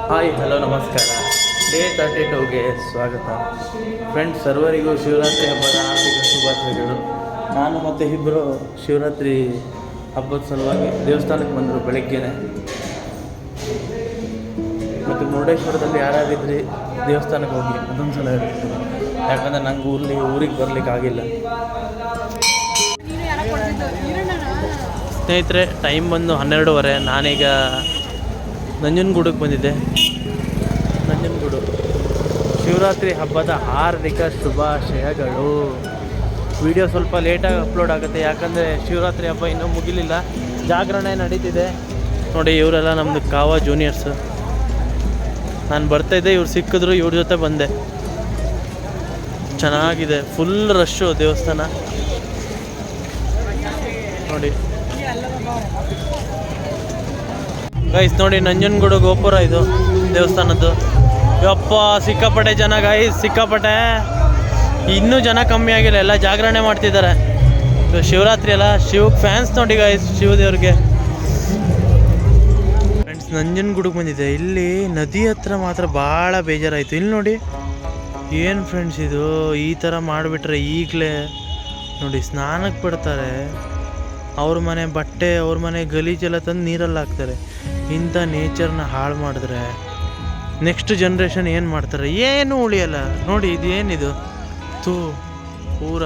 Hi hello ನಮಸ್ಕಾರ. Day 32ಗೆ ಸ್ವಾಗತ. Friends, ಸರ್ವರಿಗೂ ಶಿವರಾತ್ರಿ ಹಬ್ಬದ ಹಾರ್ದಿಕ ಶುಭಾಶಯಗಳು. ನಾನು ಮತ್ತು ಇಬ್ಬರು ಶಿವರಾತ್ರಿ ಹಬ್ಬದ ಸಲುವಾಗಿ ದೇವಸ್ಥಾನಕ್ಕೆ ಬಂದರು ಬೆಳಗ್ಗೆನೆ. ಮತ್ತು ಮುರುಡೇಶ್ವರದಲ್ಲಿ ಯಾರಾಗಿದ್ರಿ ದೇವಸ್ಥಾನಕ್ಕೆ ಹೋಗಿ ಅದೊಂದು ಸಲ ಹೇಳ್ತೀನಿ, ಯಾಕಂದರೆ ನಂಗೆ ಊರಿಗೆ ಬರಲಿಕ್ಕೆ ಆಗಿಲ್ಲ. ಸ್ನೇಹಿತರೆ, ಟೈಮ್ ಬಂದು 12:30. ನಾನೀಗ ನಂಜನಗೂಡಿಗೆ ಬಂದಿದ್ದೆ. ನಂಜನಗೂಡು ಶಿವರಾತ್ರಿ ಹಬ್ಬದ ಹಾರ್ದಿಕ ಶುಭಾಶಯಗಳು. ವಿಡಿಯೋ ಸ್ವಲ್ಪ ಲೇಟಾಗಿ ಅಪ್ಲೋಡ್ ಆಗುತ್ತೆ, ಯಾಕಂದರೆ ಶಿವರಾತ್ರಿ ಹಬ್ಬ ಇನ್ನೂ ಮುಗಿಲಿಲ್ಲ, ಜಾಗರಣೆ ನಡೀತಿದೆ. ನೋಡಿ, ಇವರೆಲ್ಲ ನಮ್ಮದು ಕಾವಾ ಜೂನಿಯರ್ಸು. ನಾನು ಬರ್ತಾಯಿದ್ದೆ, ಇವ್ರು ಸಿಕ್ಕಿದ್ರು, ಇವ್ರ ಜೊತೆ ಬಂದೆ. ಚೆನ್ನಾಗಿದೆ, ಫುಲ್ ರಶ್ಶು ದೇವಸ್ಥಾನ ನೋಡಿ. ಗೈಸ್ ನೋಡಿ, ನಂಜನಗೂಡು ಗೋಪುರ ಇದು ದೇವಸ್ಥಾನದ್ದು. ಯಪ್ಪ, ಸಿಕ್ಕಾಪಟ್ಟೆ ಜನ ಗೈಸ್, ಸಿಕ್ಕಾಪಟ್ಟೆ. ಇನ್ನೂ ಜನ ಕಮ್ಮಿ ಆಗಿಲ್ಲ, ಎಲ್ಲ ಜಾಗರಣೆ ಮಾಡ್ತಿದ್ದಾರೆ. ಶಿವರಾತ್ರಿ ಅಲ್ಲ, ಶಿವಗೆ ಫ್ಯಾನ್ಸ್ ನೋಡಿ ಗೈಸ್, ಶಿವದೇವ್ರಿಗೆ. ಫ್ರೆಂಡ್ಸ್, ನಂಜನಗೂಡಿಗೆ ಬಂದಿದೆ. ಇಲ್ಲಿ ನದಿ ಹತ್ರ ಮಾತ್ರ ಭಾಳ ಬೇಜಾರಾಯಿತು. ಇಲ್ಲಿ ನೋಡಿ ಏನು ಫ್ರೆಂಡ್ಸ್ ಇದು, ಈ ಥರ ಮಾಡಿಬಿಟ್ರೆ ಈಗಲೇ ನೋಡಿ ಸ್ನಾನಕ್ಕೆ ಬಿಡ್ತಾರೆ. ಅವ್ರ ಮನೆ ಬಟ್ಟೆ, ಅವ್ರ ಮನೆ ಗಲೀಜೆಲ್ಲ ತಂದು ನೀರಲ್ಲಿ ಹಾಕ್ತಾರೆ. ಇಂಥ ನೇಚರ್ನ ಹಾಳು ಮಾಡಿದ್ರೆ ನೆಕ್ಸ್ಟ್ ಜನ್ರೇಷನ್ ಏನು ಮಾಡ್ತಾರೆ? ಏನು ಉಳಿಯಲ್ಲ ನೋಡಿ. ಇದು ಏನಿದು ಪೂರ